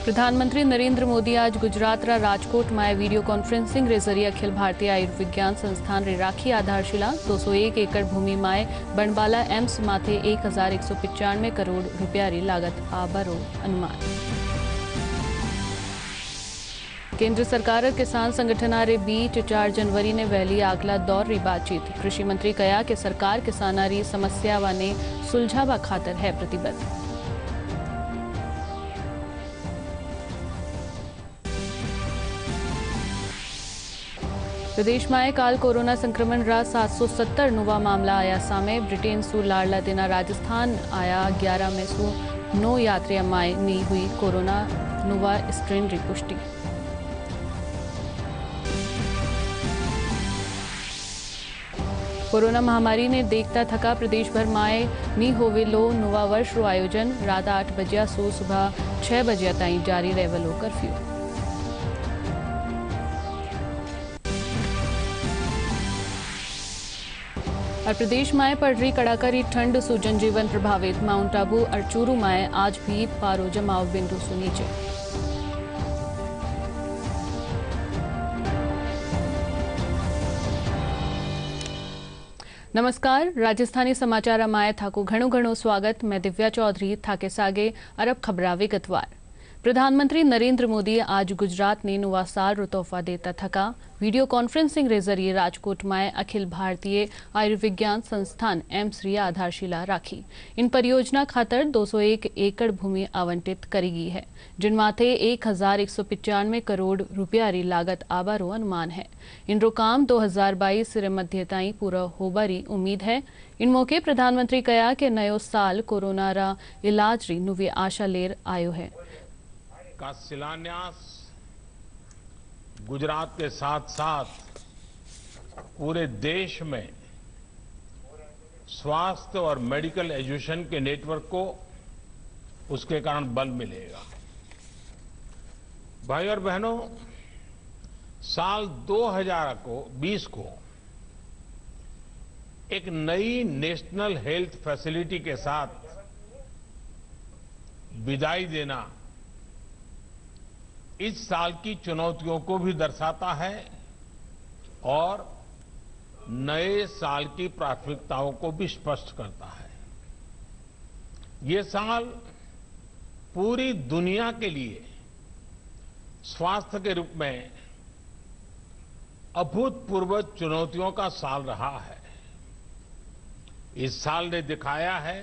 प्रधानमंत्री नरेंद्र मोदी आज गुजरात रा राजकोट में वीडियो कॉन्फ्रेंसिंग रे जरिए अखिल भारतीय आयुर्विज्ञान संस्थान रे राखी आधारशिला 201 एकड़ भूमि में बनबाला एम्स माथे 1195 करोड़ रुपया री लागत आबारो अनुमान। केंद्र सरकार किसान संगठना रे बीच 4 जनवरी ने वहली आगला दौर री बातचीत। कृषि मंत्री कहा कि सरकार किसाना री समस्यावां ने सुलझावा खातर है प्रतिबद्ध। प्रदेश में काल कोरोना संक्रमण रा 770 नवा मामला आया सामे। ब्रिटेन सु लाड़ला देना राजस्थान आया 11 में सु 9 यात्रियों में नहीं हुई कोरोना नवा स्ट्रेन री पुष्टि। कोरोना महामारी ने देखता थका प्रदेश भर में नहीं होवेलो नवा वर्ष रो आयोजन। रात 8 बजे सु सुबह 6 बजे ताई जारी रहेवलो कर्फ्यू। और प्रदेश में पड़ रही कड़ाकारी ठंड से जनजीवन प्रभावित। माउंट आबू और चूरू में आज भी पारो जमाव बिंदु से नीचे। नमस्कार, राजस्थानी समाचार में थाको घणो स्वागत। मैं दिव्या चौधरी थाके सागे अरब खबरा विगतवार। प्रधानमंत्री नरेंद्र मोदी आज गुजरात ने नवा साल रो तोहफा देता थका वीडियो कॉन्फ्रेंसिंग रे जरिए राजकोट में अखिल भारतीय आयुर्विज्ञान संस्थान एम्स री आधारशिला राखी। इन परियोजना खातर 201 एकड़ भूमि आवंटित करी गई है, जिन माथे 1195 करोड़ रुपया री लागत आबारो अनुमान है। इन रो काम 2022 रे मध्य ताई पूरा होबारी उम्मीद है। इन मौके प्रधानमंत्री कहा कि नयो साल कोरोना रा इलाज री नुवी आशा लेर आयो है। का शिलान्यास गुजरात के साथ साथ पूरे देश में स्वास्थ्य और मेडिकल एजुकेशन के नेटवर्क को उसके कारण बल मिलेगा। भाई और बहनों, साल 2020 को एक नई नेशनल हेल्थ फैसिलिटी के साथ विदाई देना इस साल की चुनौतियों को भी दर्शाता है और नए साल की प्राथमिकताओं को भी स्पष्ट करता है। ये साल पूरी दुनिया के लिए स्वास्थ्य के रूप में अभूतपूर्व चुनौतियों का साल रहा है। इस साल ने दिखाया है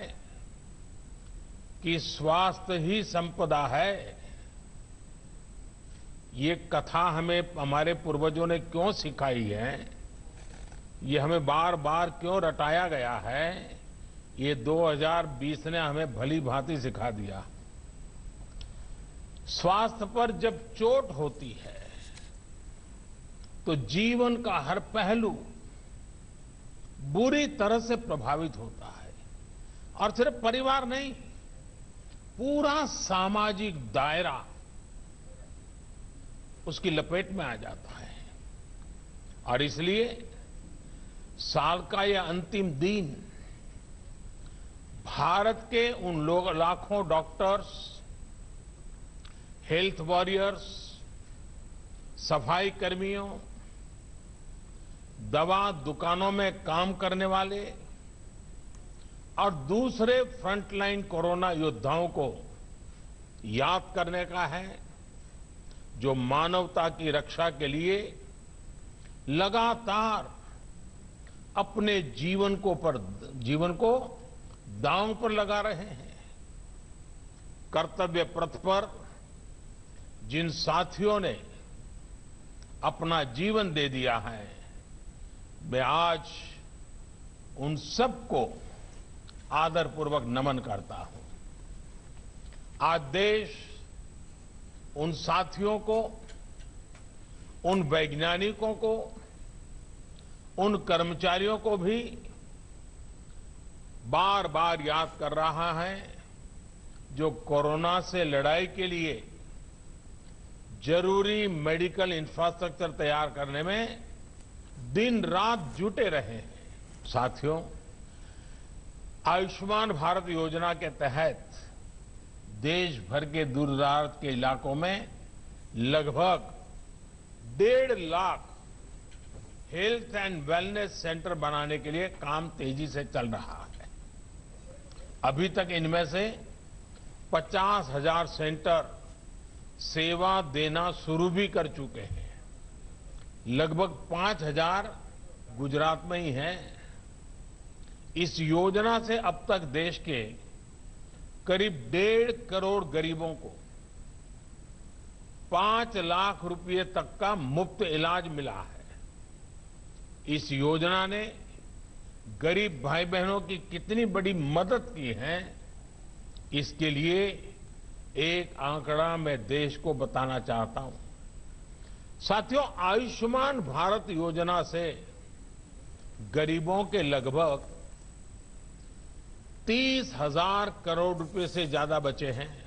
कि स्वास्थ्य ही संपदा है। ये कथा हमें हमारे पूर्वजों ने क्यों सिखाई है, ये हमें बार बार क्यों रटाया गया है, ये 2020 ने हमें भली भांति सिखा दिया। स्वास्थ्य पर जब चोट होती है तो जीवन का हर पहलू बुरी तरह से प्रभावित होता है और सिर्फ परिवार नहीं, पूरा सामाजिक दायरा उसकी लपेट में आ जाता है। और इसलिए साल का यह अंतिम दिन भारत के उन लाखों डॉक्टर्स, हेल्थ वॉरियर्स, सफाई कर्मियों, दवा दुकानों में काम करने वाले और दूसरे फ्रंटलाइन कोरोना योद्धाओं को याद करने का है, जो मानवता की रक्षा के लिए लगातार अपने जीवन को दांव पर लगा रहे हैं। कर्तव्य पथ पर जिन साथियों ने अपना जीवन दे दिया है, मैं आज उन सबको आदरपूर्वक नमन करता हूं। आज देश उन साथियों को, उन वैज्ञानिकों को, उन कर्मचारियों को भी बार बार याद कर रहा है, जो कोरोना से लड़ाई के लिए जरूरी मेडिकल इंफ्रास्ट्रक्चर तैयार करने में दिन रात जुटे रहे हैं। साथियों, आयुष्मान भारत योजना के तहत देश भर के दूर-दराज के इलाकों में लगभग 1.5 lakh health and wellness centre बनाने के लिए काम तेजी से चल रहा है। अभी तक इनमें से 50,000 सेंटर सेवा देना शुरू भी कर चुके हैं। लगभग 5,000 गुजरात में ही हैं। इस योजना से अब तक देश के करीब 1.5 करोड़ गरीबों को 5 लाख रुपए तक का मुफ्त इलाज मिला है। इस योजना ने गरीब भाई बहनों की कितनी बड़ी मदद की है, इसके लिए एक आंकड़ा मैं देश को बताना चाहता हूं। साथियों, आयुष्मान भारत योजना से गरीबों के लगभग 30,000 करोड़ रुपए से ज्यादा बचे हैं।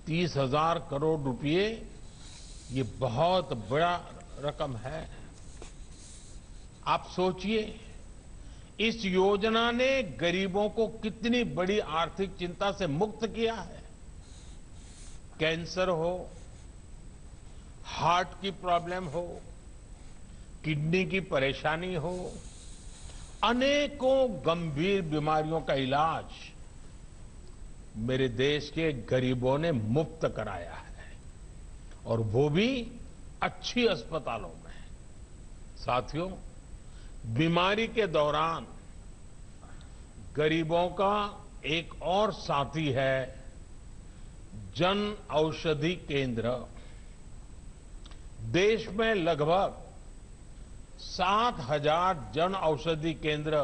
30,000 करोड़ रुपए ये बहुत बड़ा रकम है। आप सोचिए, इस योजना ने गरीबों को कितनी बड़ी आर्थिक चिंता से मुक्त किया है। कैंसर हो, हार्ट की प्रॉब्लम हो, किडनी की परेशानी हो, अनेकों गंभीर बीमारियों का इलाज मेरे देश के गरीबों ने मुफ्त कराया है, और वो भी अच्छी अस्पतालों में। साथियों, बीमारी के दौरान गरीबों का एक और साथी है जन औषधि केंद्र। देश में लगभग 7,000 जन औषधि केंद्र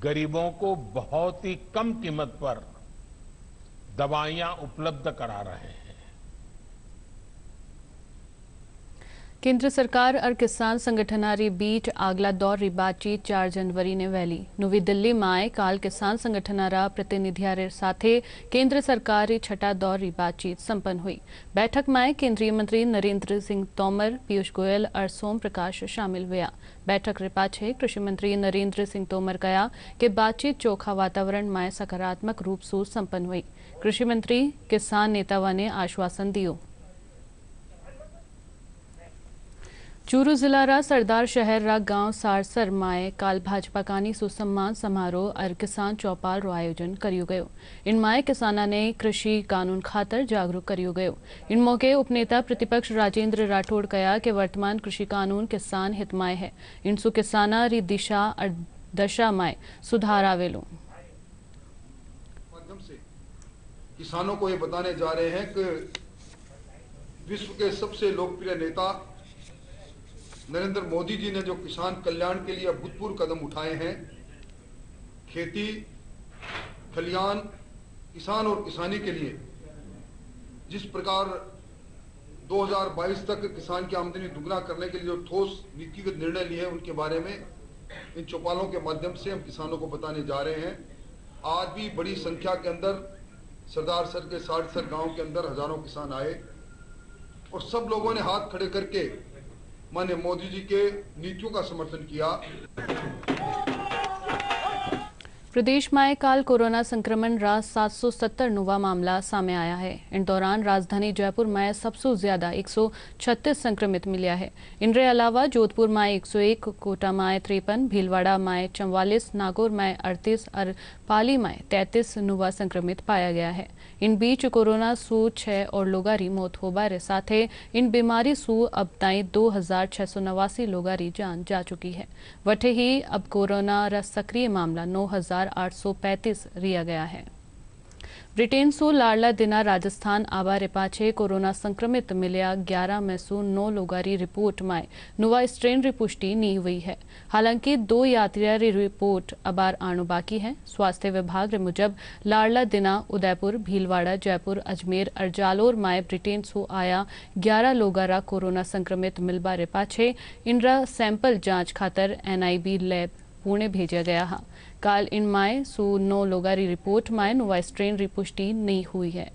गरीबों को बहुत ही कम कीमत पर दवाइयां उपलब्ध करा रहे हैं। केंद्र सरकार और किसान संगठनारी बीच आगला दौर बातचीत 4 जनवरी ने वैली नवी दिल्ली में काल किसान संगठनारा प्रतिनिधियारे साथे केंद्र सरकार छठा दौर बातचीत संपन्न हुई। बैठक में केंद्रीय मंत्री नरेंद्र सिंह तोमर, पीयूष गोयल और सोम प्रकाश शामिल हुआ। बैठक रे पाछे कृषि मंत्री नरेंद्र सिंह तोमर कहा कि बातचीत चोखा वातावरण में सकारात्मक रूप से संपन्न हुई। कृषि मंत्री किसान नेताओं ने आश्वासन दियो। चूरू जिला रा सरदार शहर रा गांव सारसर माए काल भाजपा कानी सुसम्मान समारोह और किसान चौपाल रो आयोजन करियो गयो। इन माए किसाना ने कृषि कानून खातर जागरूक करियो गयो। इन मौके उपनेता प्रतिपक्ष राजेंद्र राठौड़ कहा कि वर्तमान कृषि कानून किसान हित माए है। इनसु किसाना री दिशा और दशा माए सुधार आवेलो। माध्यम से किसानों को ये बताने जा रहे हैं कि विश्व के सबसे लोकप्रिय नेता नरेंद्र मोदी जी ने जो किसान कल्याण के लिए अभूतपूर्व कदम उठाए हैं, खेती, खलियान, किसान और किसानी के लिए जिस प्रकार 2022 तक किसान की आमदनी दुगना करने के लिए जो ठोस नीतिगत निर्णय लिए हैं, उनके बारे में इन चौपालों के माध्यम से हम किसानों को बताने जा रहे हैं। आज भी बड़ी संख्या के अंदर सरदार सर के सारसर गांव के अंदर हजारों किसान आए और सब लोगों ने हाथ खड़े करके माननीय मोदी जी के नीतियों का समर्थन किया। प्रदेश में काल कोरोना संक्रमण रा 770 नवा मामला सामने आया है। इन दौरान राजधानी जयपुर में सबसे ज्यादा 136 संक्रमित मिला है। इनके अलावा जोधपुर में 101, कोटा में 53, भीलवाड़ा में 44, नागौर में 38 और पाली में 33 नवा संक्रमित पाया गया है। इन बीच कोरोना सू 6 और लोगारी मौत होबारे साथे इन बीमारी सू अब ताई 2,689 लोगारी जान जा चुकी है। वटे ही अब कोरोना रा सक्रिय मामला 9,835 रिया गया है। ब्रिटेन सु लाडला दिना राजस्थान आबारे पाछे कोरोना संक्रमित मिलिया 11 में सु 9 लोगारी रिपोर्ट में नवा स्ट्रेन री पुष्टि नहीं हुई है। हालांकि 2 यात्रियों री रिपोर्ट अबार आनो बाकी है। स्वास्थ्य विभाग रे मुजब लाडला दिना उदयपुर, भीलवाड़ा, जयपुर, अजमेर और जालोर में ब्रिटेन सु आया 11 लोगारा कोरोना संक्रमित मिलबारे पाछे इनरा सैंपल जांच खातर NIB लैब पुणे भेजा गया है। काल इन माए सु 9 लोगारी रिपोर्ट में नवा स्ट्रेन री पुष्टि नहीं हुई है।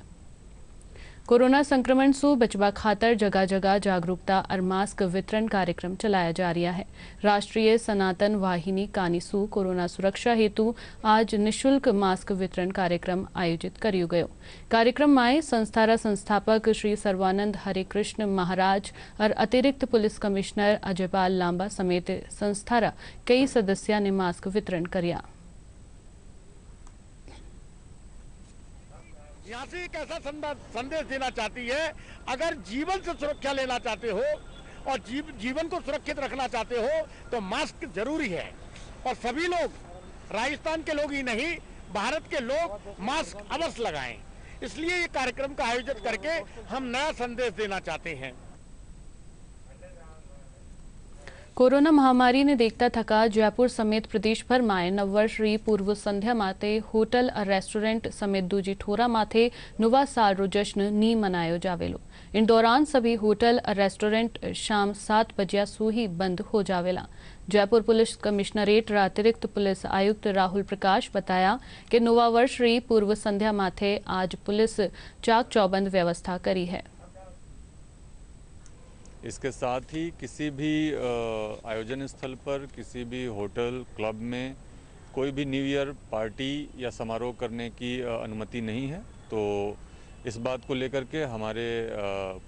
कोरोना संक्रमण से बचवा खातर जगह जगह जागरूकता और मास्क वितरण कार्यक्रम चलाया जा रहा है। राष्ट्रीय सनातन वाहिनी कानीसू कोरोना सुरक्षा हेतु आज निशुल्क मास्क वितरण कार्यक्रम आयोजित करियो गयो। कार्यक्रम में संस्थारा संस्थापक श्री सर्वानंद हरे कृष्ण महाराज और अतिरिक्त पुलिस कमिश्नर अजयपाल लांबा समेत संस्थारा कई सदस्यों ने मास्क वितरण किया। यहाँ से एक ऐसा संदेश देना चाहती है, अगर जीवन से सुरक्षा लेना चाहते हो और जीवन को सुरक्षित रखना चाहते हो तो मास्क जरूरी है। और सभी लोग, राजस्थान के लोग ही नहीं, भारत के लोग मास्क अवश्य लगाएं। इसलिए ये कार्यक्रम का आयोजन करके हम नया संदेश देना चाहते हैं। कोरोना महामारी ने देखता थका जयपुर समेत प्रदेश भर में नववर्ष री पूर्व संध्या माथे होटल और रेस्टोरेंट समेत दूजी ठोरा माथे नवा साल रो जश्न नी मनायो जावेलो। इन दौरान सभी होटल और रेस्टोरेंट शाम 7 बजे सु ही बंद हो जावेला। जयपुर पुलिस कमिश्नरेट रा अतिरिक्त पुलिस आयुक्त राहुल प्रकाश बताया कि नवा वर्ष री पूर्व संध्या माथे आज पुलिस चाक चौबंद व्यवस्था करी है। इसके साथ ही किसी भी आयोजन स्थल पर, किसी भी होटल क्लब में कोई भी न्यू ईयर पार्टी या समारोह करने की अनुमति नहीं है। तो इस बात को लेकर के हमारे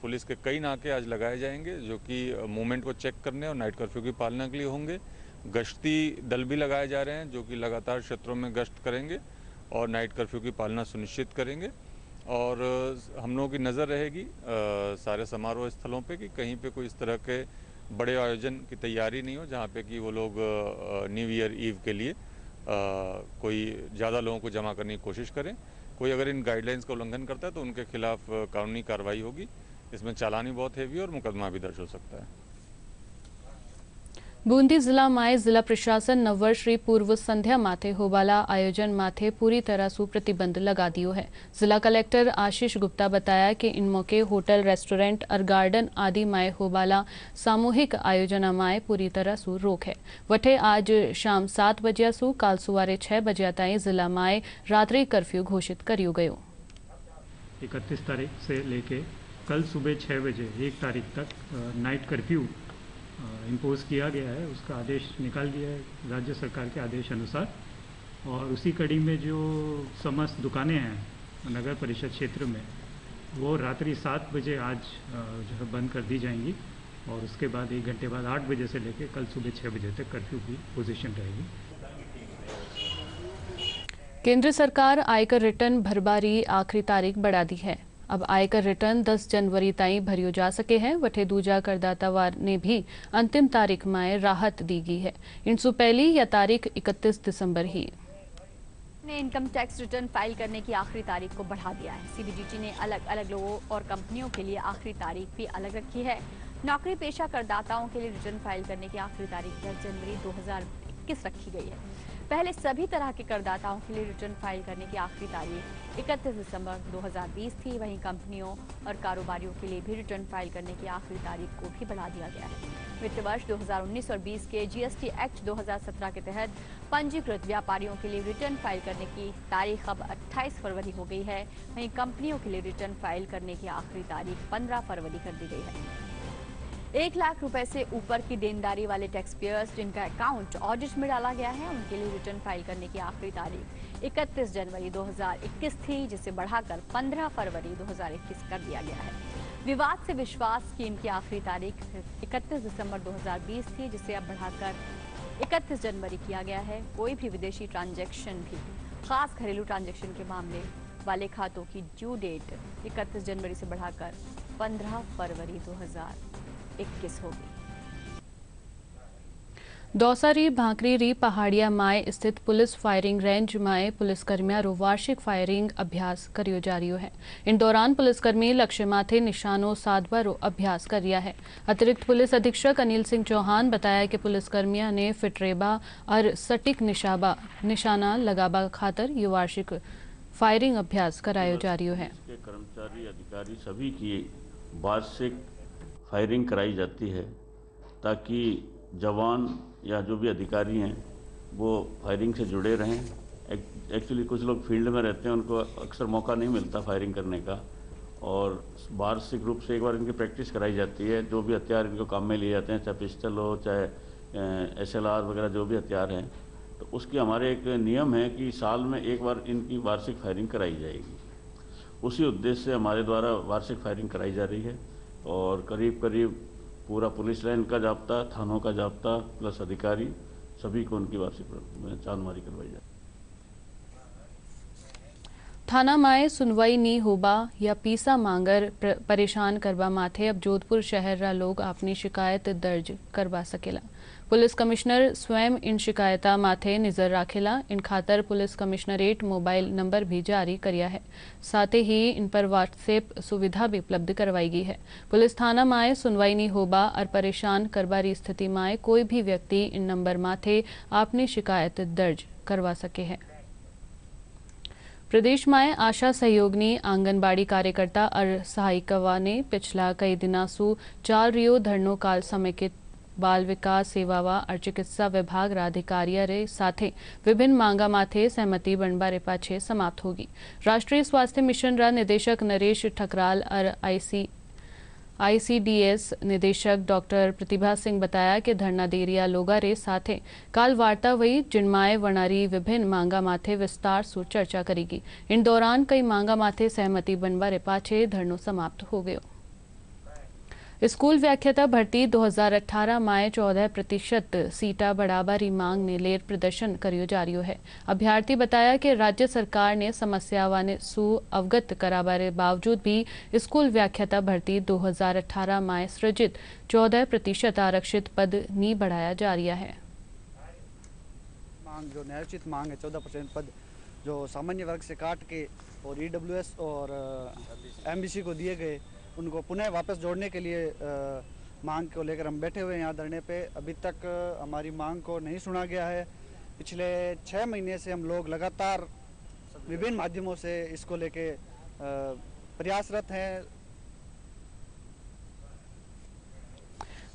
पुलिस के कई नाके आज लगाए जाएंगे जो कि मूवमेंट को चेक करने और नाइट कर्फ्यू की पालना के लिए होंगे। गश्ती दल भी लगाए जा रहे हैं जो कि लगातार क्षेत्रों में गश्त करेंगे और नाइट कर्फ्यू की पालना सुनिश्चित करेंगे। और हम लोगों की नज़र रहेगी सारे समारोह स्थलों पे कि कहीं पे कोई इस तरह के बड़े आयोजन की तैयारी नहीं हो जहाँ पे कि वो लोग न्यू ईयर ईव के लिए कोई ज़्यादा लोगों को जमा करने की कोशिश करें। कोई अगर इन गाइडलाइंस का उल्लंघन करता है तो उनके खिलाफ कानूनी कार्रवाई होगी। इसमें चालानी बहुत हैवी और मुकदमा भी दर्ज हो सकता है। बूंदी जिला में जिला प्रशासन नववर्ष री पूर्व संध्या माथे होबाला आयोजन माथे पूरी तरह से प्रतिबंध लगा दियो है। जिला कलेक्टर आशीष गुप्ता बताया कि इन मौके होटल, रेस्टोरेंट और गार्डन आदि में होबाला सामूहिक आयोजन में पूरी तरह से रोक है। वठे आज शाम 7 बजे से काल सुवारे 6 बजे तक जिला में रात्रि कर्फ्यू घोषित करियो गयो। 31 तारीख से लेके कल सुबह 6 बजे 1 तारीख तक नाइट कर्फ्यू इम्पोज किया गया है। उसका आदेश निकाल दिया है राज्य सरकार के आदेश अनुसार। और उसी कड़ी में जो समस्त दुकानें हैं नगर परिषद क्षेत्र में वो रात्रि 7 बजे आज जो है बंद कर दी जाएंगी और उसके बाद 1 घंटे बाद 8 बजे से लेकर कल सुबह 6 बजे तक कर्फ्यू की पोजीशन रहेगी। केंद्र सरकार आयकर रिटर्न भरबारी आखिरी तारीख बढ़ा दी है। अब आयकर रिटर्न 10 जनवरी ताईं भरियो जा सके हैं। वठे दूजा करदातावार ने भी अंतिम तारीख में राहत दी गई है। इनसे पहली यह तारीख 31 दिसंबर ही ने इनकम टैक्स रिटर्न फाइल करने की आखिरी तारीख को बढ़ा दिया है। सीबीडीटी ने अलग अलग लोगों और कंपनियों के लिए आखिरी तारीख भी अलग रखी है। नौकरी पेशा करदाताओं के लिए रिटर्न फाइल करने की आखिरी तारीख 10 जनवरी 2021 रखी गई है। पहले सभी तरह के करदाताओं के लिए रिटर्न फाइल करने की आखिरी तारीख 31 दिसंबर 2020 थी। वहीं कंपनियों और कारोबारियों के लिए भी रिटर्न फाइल करने की आखिरी तारीख को भी बढ़ा दिया गया है। वित्त वर्ष 2019 और 20 के जीएसटी एक्ट 2017 के तहत पंजीकृत व्यापारियों के लिए रिटर्न फाइल करने की तारीख अब 28 फरवरी हो गई है। वहीं कंपनियों के लिए रिटर्न फाइल करने की आखिरी तारीख 15 फरवरी कर दी गई है। 1 लाख रुपए से ऊपर की देनदारी वाले टैक्स पेयर्स जिनका अकाउंट ऑडिट में डाला गया है उनके लिए रिटर्न फाइल करने की आखिरी तारीख 31 जनवरी 2021 थी, जिसे बढ़ाकर 15 फरवरी 2021 कर दिया गया है। विवाद से विश्वास स्कीम की आखिरी तारीख 31 दिसंबर 2020 थी, जिसे अब बढ़ाकर 31 जनवरी किया गया है। कोई भी विदेशी ट्रांजैक्शन भी खास घरेलू ट्रांजैक्शन के मामले वाले खातों की ड्यू डेट 31 जनवरी से बढ़ाकर 15 फरवरी 2021 होगी। दौसा री भांकरी री पहाड़िया माए स्थित पुलिस फायरिंग रेंज माए पुलिसकर्मियों रो वार्षिक फायरिंग अभ्यास करियो जा रही है। इन दौरान पुलिसकर्मी लक्ष्य माथे निशानों साधवा रो अभ्यास कर रिया है। अतिरिक्त पुलिस अधीक्षक अनिल सिंह चौहान बताया कि पुलिसकर्मियों ने फिटरेबा और सटीक निशाना लगाबा खातर ये वार्षिक फायरिंग अभ्यास करायो जा रही है। कर्मचारी अधिकारी सभी की वार्षिक फायरिंग कराई जाती है ताकि जवान या जो भी अधिकारी हैं वो फायरिंग से जुड़े रहें। एक्चुअली कुछ लोग फील्ड में रहते हैं, उनको अक्सर मौका नहीं मिलता फायरिंग करने का, और वार्षिक रूप से एक बार इनकी प्रैक्टिस कराई जाती है। जो भी हथियार इनको काम में लिए जाते हैं, चाहे पिस्टल हो, चाहे SLR वगैरह जो भी हथियार हैं, तो उसकी हमारे एक नियम है कि साल में एक बार इनकी वार्षिक फायरिंग कराई जाएगी। उसी उद्देश्य से हमारे द्वारा वार्षिक फायरिंग कराई जा रही है और करीब करीब पूरा पुलिस लाइन का जाब्ता, थानों का जाब्ता प्लस अधिकारी सभी को उनकी वार्षिक चांदमारी करवाई जाती है। थाना माए सुनवाई नी होबा या पीसा मांगर परेशान करवा माथे अब जोधपुर शहर रा लोग अपनी शिकायत दर्ज करवा सकेला। पुलिस कमिश्नर स्वयं इन शिकायता माथे नजर राखेला। इन खातर पुलिस कमिश्नरेट मोबाइल नंबर भी जारी करिया है। साथ ही इन पर व्हाट्सएप सुविधा भी उपलब्ध करवाई गई है। पुलिस थाना माए सुनवाई नी होबा और परेशान करवा री स्थिति माए कोई भी व्यक्ति इन नंबर माथे अपनी शिकायत दर्ज करवा सके है। प्रदेश में आशा सहयोगनी आंगनबाड़ी कार्यकर्ता और सहायिकवा ने पिछला कई दिना सु चाल रियो धरनो काल समेकित बाल विकास सेवावा और चिकित्सा विभाग रा अधिकारिया रे साथे विभिन्न मांगा माथे सहमति बनबा रे पाछे समाप्त होगी। राष्ट्रीय स्वास्थ्य मिशन रा निदेशक नरेश ठकराल और ICDS निदेशक डॉक्टर प्रतिभा सिंह बताया कि धरना देरिया लोगा रे साथे काल वार्ता हुई जिनमाए वनारी विभिन्न मांगा माथे विस्तार से चर्चा करेगी। इन दौरान कई मांगा माथे सहमति बनवा रे पाछे धरनो समाप्त हो गयो। स्कूल व्याख्याता भर्ती 2018 माए 14% सीटा बढ़ावा री मांग ने लेर प्रदर्शन करियो जारियो है। अभ्यर्थी बताया कि राज्य सरकार ने समस्यावा ने सु अवगत करावा रे बावजूद भी स्कूल व्याख्याता भर्ती 2018 माए सृजित 14% आरक्षित पद नी बढ़ाया जा रहा है। मांग जो न्यायोचित मांग है 14% पद जो सामान्य वर्ग से काट के और EWS और MBC को दिए गए उनको पुनः वापस जोड़ने के लिए मांग को लेकर हम बैठे हुए हैं यहाँ धरने पे। अभी तक हमारी मांग को नहीं सुना गया है। पिछले 6 महीने से हम लोग लगातार विभिन्न माध्यमों से इसको लेके प्रयासरत हैं।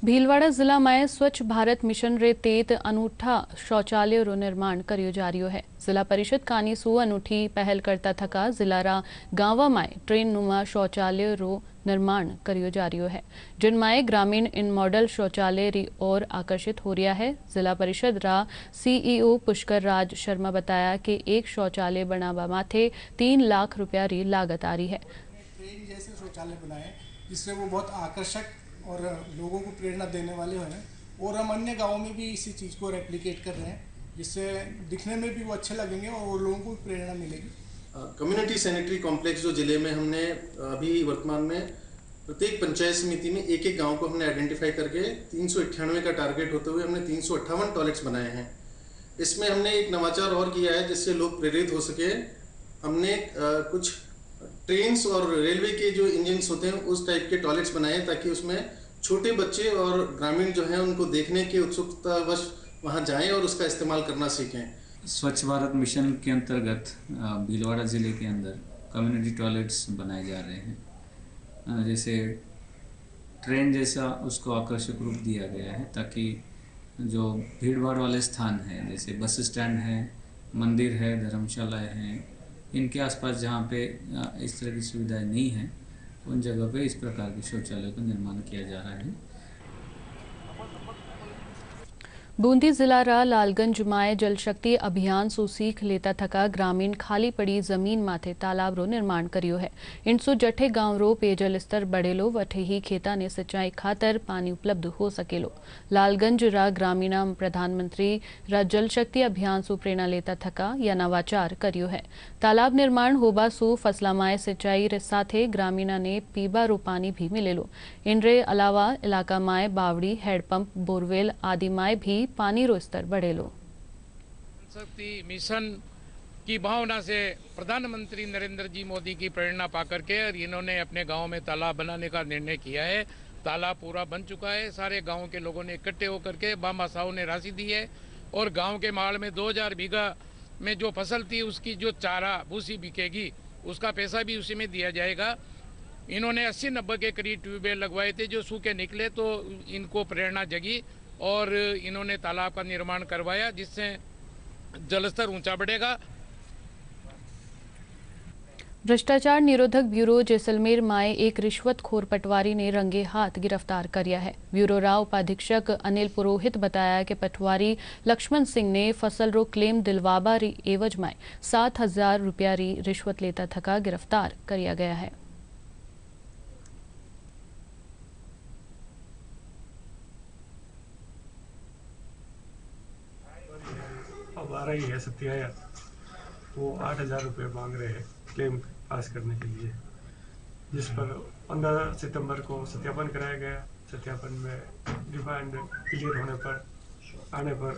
भीलवाड़ा जिला में स्वच्छ भारत मिशन रे तेत अनूठा शौचालय रो निर्माण करियो जारियो है। जिला परिषद कानी सु अनूठी पहल करता थका जिला रा गांवा में ट्रेन नुमा शौचालय रो निर्माण करियो जारियो है। जिनमाए ग्रामीण इन मॉडल शौचालय री ओर आकर्षित हो रहा है। जिला परिषद रा CEO पुष्कर राज शर्मा बताया कि एक शौचालय बनावा माथे 3 लाख रुपया री लागत आ रही है। ट्रेन जैसे शौचालय बनाए जिससे वो बहुत आकर्षक और लोगों को प्रेरणा देने वाले हैं और हम अन्य गाँवों में भी इसी चीज़ को रेप्लिकेट कर रहे हैं जिससे दिखने में भी वो अच्छे लगेंगे और लोगों को प्रेरणा मिलेगी। कम्युनिटी सैनिटरी कॉम्प्लेक्स जो जिले में हमने अभी वर्तमान में प्रत्येक पंचायत समिति में एक गांव को हमने आइडेंटिफाई करके 398 का टारगेट होते हुए हमने 358 टॉयलेट्स बनाए हैं। इसमें हमने एक नवाचार और किया है जिससे लोग प्रेरित हो सके। हमने कुछ ट्रेन्स और रेलवे के जो इंजन्स होते हैं उस टाइप के टॉयलेट्स बनाए ताकि उसमें छोटे बच्चे और ग्रामीण जो हैं उनको देखने के उत्सुकतावश वहाँ जाएं और उसका इस्तेमाल करना सीखें। स्वच्छ भारत मिशन के अंतर्गत भीलवाड़ा ज़िले के अंदर कम्युनिटी टॉयलेट्स बनाए जा रहे हैं। जैसे ट्रेन जैसा उसको आकर्षक रूप दिया गया है ताकि जो भीड़ भाड़ वाले स्थान हैं जैसे बस स्टैंड है, मंदिर है, धर्मशालाएँ हैं, इनके आसपास जहाँ पे इस तरह की सुविधाएं नहीं हैं उन जगह पे इस प्रकार के शौचालय का निर्माण किया जा रहा है। बूंदी जिला रा लालगंज माए जल शक्ति अभियान सु सीख लेता थका ग्रामीण खाली पड़ी जमीन माथे तालाब रो निर्माण करियो है। इनसु जठे गांव रो पेयजल स्तर बढ़ेलो वठे ही खेता ने सिंचाई खातर पानी उपलब्ध हो सकेलो। लालगंज रा ग्रामीणा प्रधानमंत्री रा जल शक्ति अभियान सु प्रेरणा लेता थका या नवाचार करियो है। तालाब निर्माण होबा सु फसला माए सिंचाई रे साथे ग्रामीणा ने पीबा रो पानी भी मिलेलो। इनरे अलावा इलाका माए बावड़ी, हैंडपंप, बोरवेल आदि माए भी पानी रो स्तर बढ़ेलो। शक्ति मिशन की भावना से प्रधानमंत्री नरेंद्र जी मोदी की प्रेरणा पाकर के और इन्होंने अपने गांव में तालाब बनाने का निर्णय किया है। तालाब पूरा बन चुका है। सारे गांव के लोगों ने इकट्ठे होकर के बाबा साहू ने राशि दी है और गांव के माल में 2000 बीघा में जो फसल थी उसकी जो चारा भूसी बिकेगी उसका पैसा भी उसी में दिया जाएगा। इन्होंने 80-90 के करीब ट्यूबवेल लगवाए थे जो सूखे निकले तो इनको प्रेरणा जगी और इन्होंने तालाब का निर्माण करवाया जिससे जलस्तर ऊंचा बढ़ेगा। भ्रष्टाचार निरोधक ब्यूरो जैसलमेर माए एक रिश्वतखोर पटवारी ने रंगे हाथ गिरफ्तार किया है। ब्यूरो रा उपाधीक्षक अनिल पुरोहित बताया कि पटवारी लक्ष्मण सिंह ने फसल रो क्लेम दिलवाबा री एवज में 7,000 रुपया री रिश्वत लेता थका गिरफ्तार किया गया है। हमारा ही है सत्याया, वो 8,000 रुपये मांग रहे हैं क्लेम पास करने के लिए, जिस पर 15 सितंबर को सत्यापन कराया गया। सत्यापन में डिमांड क्लियर होने पर आने पर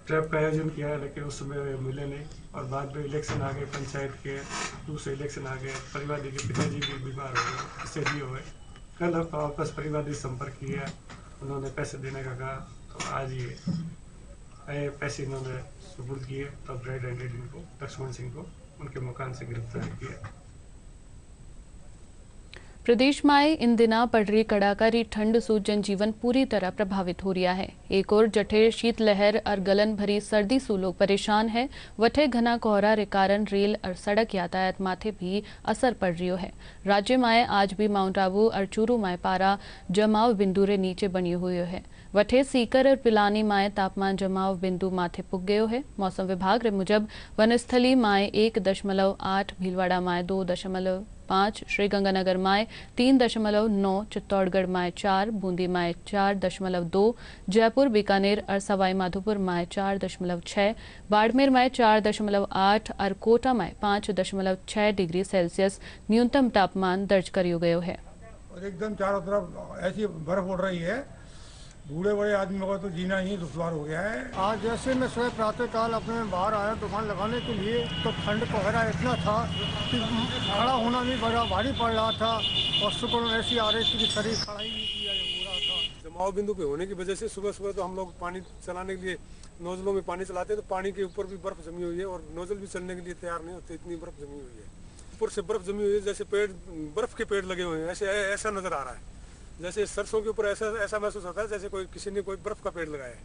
ट्रैप का आयोजन किया है, लेकिन उस समय वे मिले नहीं और बाद में इलेक्शन आ गए, पंचायत के दूसरे इलेक्शन आ गए, परिवादी के पिताजी भी बीमार हो गए, इससे भी हो गए। कल वापस परिवादी संपर्क किया, उन्होंने पैसे देने का कहा, तो आज ये आए पैसे इन्होंने सुपुर्द किए, तब रेड हैंडेड इनको लक्ष्मण सिंह को उनके मकान से गिरफ्तार किया। प्रदेश में इन दिना पड़ रही कड़ाकारी ठंड से जनजीवन पूरी तरह प्रभावित हो रहा है। एक और जठे शीतलहर और गलन भरी सर्दी से लोग परेशान है। वठे घना कोहरा के कारण रेल और सड़क यातायात माथे भी असर पड़ रही है। राज्य में आज भी माउंट आबू और चूरू में पारा जमाव बिंदु रे नीचे बनी हुई है। वठे सीकर और पिलानी में तापमान जमाव बिंदु माथे पुग गयो है। मौसम विभाग रे मुजब वनस्थली में 1.8, भीलवाड़ा में 2.5, श्रीगंगानगर में 3.9, चित्तौड़गढ़ में 4, बूंदी में 4.2, जयपुर, बीकानेर और सवाई माधोपुर में 4.6, बाड़मेर में 4.8 और कोटा में 5.6 डिग्री सेल्सियस न्यूनतम तापमान दर्ज करियो गयो है। और एकदम चारों तरफ ऐसी बर्फ उड़ रही है, बूढ़े बड़े आदमियों का तो जीना ही दुश्वार हो गया है। आज जैसे मैं सुबह प्रातःकाल अपने बाहर आया दुकान लगाने के लिए, तो ठंड कोहरा इतना था कि खड़ा होना भी बड़ा भारी पड़ रहा था और सुकून ऐसी आ रही थी कि शरीर खड़ा ही नहीं किया हो रहा था। जमाव बिंदु पे होने की वजह से सुबह सुबह तो हम लोग पानी चलाने के लिए नोजलों में पानी चलाते हैं, तो पानी के ऊपर भी बर्फ जमी हुई है और नोजल भी चलने के लिए तैयार नहीं होते, इतनी बर्फ जमी हुई है। ऊपर से बर्फ जमी हुई है, जैसे पेड़ बर्फ के पेड़ लगे हुए हैं, ऐसा नजर आ रहा है। जैसे सरसों के ऊपर ऐसा महसूस होता है जैसे किसी ने कोई बर्फ का पेड़ लगाया है।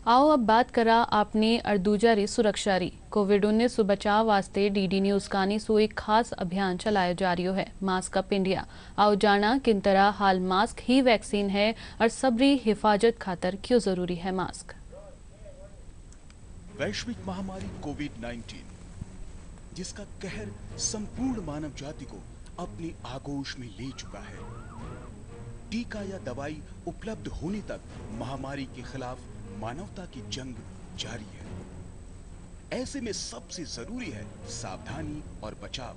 आओ अब बात करा आपने अर्दूजा री सुरक्षा री। कोविड-19 से बचाव वास्ते डीडी न्यूज कानी सो एक खास अभियान चलाया जा रही है, मास्क अप इंडिया। आओ जाना किन तरह हाल मास्क ही वैक्सीन है और सबरी हिफाजत खातर क्यों जरूरी है मास्क। वैश्विक महामारी कोविड-19 जिसका कहर संपूर्ण मानव जाति को अपनी आगोश में ले चुका है। टीका या दवाई उपलब्ध होने तक महामारी के खिलाफ मानवता की जंग जारी है। ऐसे में सबसे जरूरी है सावधानी और बचाव।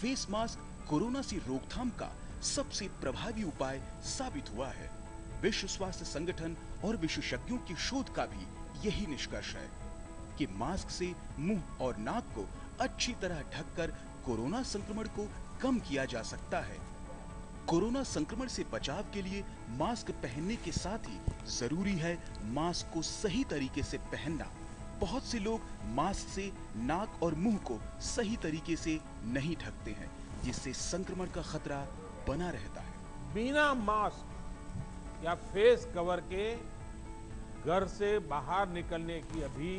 फेस मास्क कोरोना से रोकथाम का सबसे प्रभावी उपाय साबित हुआ है। विश्व स्वास्थ्य संगठन और विशेषज्ञों की शोध का भी यही निष्कर्ष है कि मास्क से मुंह और नाक को अच्छी तरह ढककर कोरोना संक्रमण को कम किया जा सकता है। कोरोना संक्रमण से बचाव के लिए मास्क पहनने के साथ ही जरूरी है मास्क को सही तरीके से पहनना। बहुत से लोग मास्क से नाक और मुंह को सही तरीके से नहीं ढकते हैं, जिससे संक्रमण का खतरा बना रहता है। बिना मास्क या फेस कवर के घर से बाहर निकलने की अभी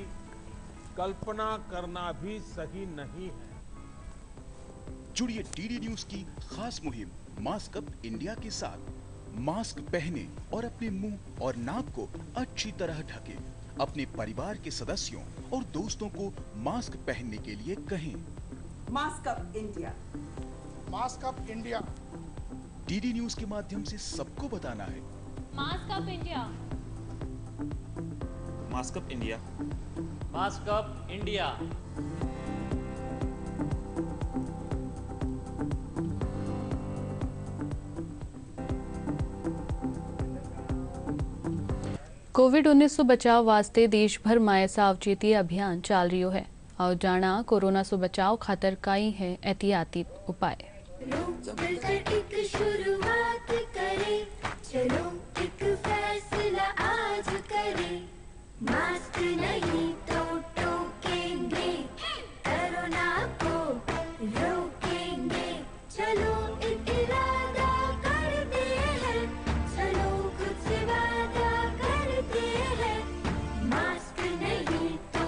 कल्पना करना भी सही नहीं है। जुड़िए डीडी न्यूज की खास मुहिम मास्क अप इंडिया के साथ। मास्क पहने और अपने मुंह और नाक को अच्छी तरह ढके। अपने परिवार के सदस्यों और दोस्तों को मास्क पहनने के लिए कहें। Mask up India, mask up India. DD news के माध्यम से सबको बताना है mask up India, mask up India, mask up India. कोविड-19 से बचाव वास्ते देश भर में सावचेती अभियान चल रही है। और जाना कोरोना से बचाव खातर काई है एहतियाती उपाय। शुरुआत करें, चलो एक फैसला आज करें। मास्क नहीं तो टोकेंगे, कोरोना को रोकेंगे। चलो एक इरादा करते हैं, चलो कुछ वादा करते हैं। मास्क नहीं तो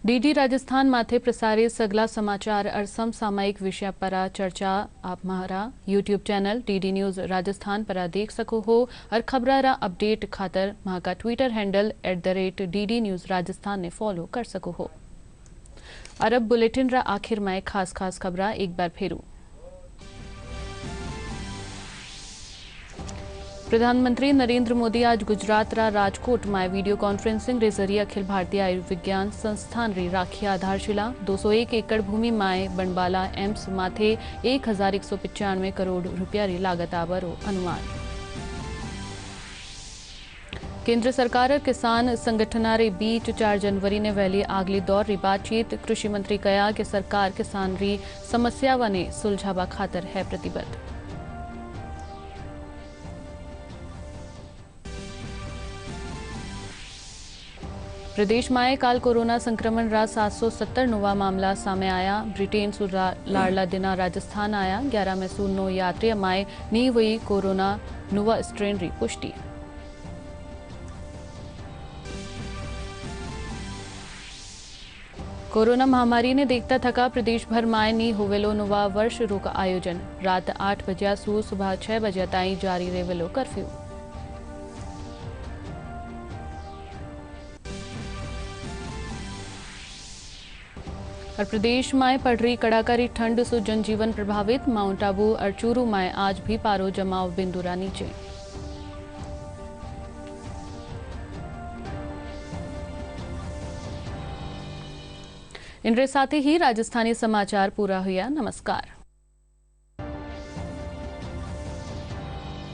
डीडी राजस्थान माथे प्रसारित सगला समाचार और समसामयिक विषय पर चर्चा आप हमारा YouTube channel DD news Rajasthan पर देख सको हो और खबरारा अपडेट खातर वहाँ का Twitter handle @DD news Rajasthan ने फॉलो कर सको हो। अरब बुलेटिन रा आखिर में खास खबरा एक बार फेरू। प्रधानमंत्री नरेंद्र मोदी आज गुजरात रा राजकोट में वीडियो कॉन्फ्रेंसिंग के जरिए अखिल भारतीय आयुर्विज्ञान संस्थान री राखी आधारशिला 201 एकड़ भूमि में बनबाला एम्स माथे 1195 करोड़ रुपया री लागत आवरो अनुमान। केंद्र सरकार और किसान संगठना रे बीच 4 जनवरी ने वैली आगली दौर री बातचीत। कृषि मंत्री कहा कि सरकार किसान री समस्यावां ने सुलझावा खातर है प्रतिबद्ध। प्रदेश में काल कोरोना संक्रमण रा 770 नवा मामला सामने आया। ब्रिटेन सु लाड़ला दिना राजस्थान आया। 11 में सूनो यात्री माए नी हुई कोरोना नवा स्ट्रेन री पुष्टि। कोरोना महामारी ने देखता थका प्रदेश भर में नी होवेलो नवा वर्ष रोक आयोजन। रात 8 बजे सु सुबह 6 बजे ताई जारी रहेवेलो कर्फ्यू। और प्रदेश में पड़ रही कड़ाकारी ठंड से जनजीवन प्रभावित। माउंट आबू और चूरू में आज भी पारो जमाव बिंदुरा नीचे। इनके साथ ही राजस्थानी समाचार पूरा हुआ। नमस्कार।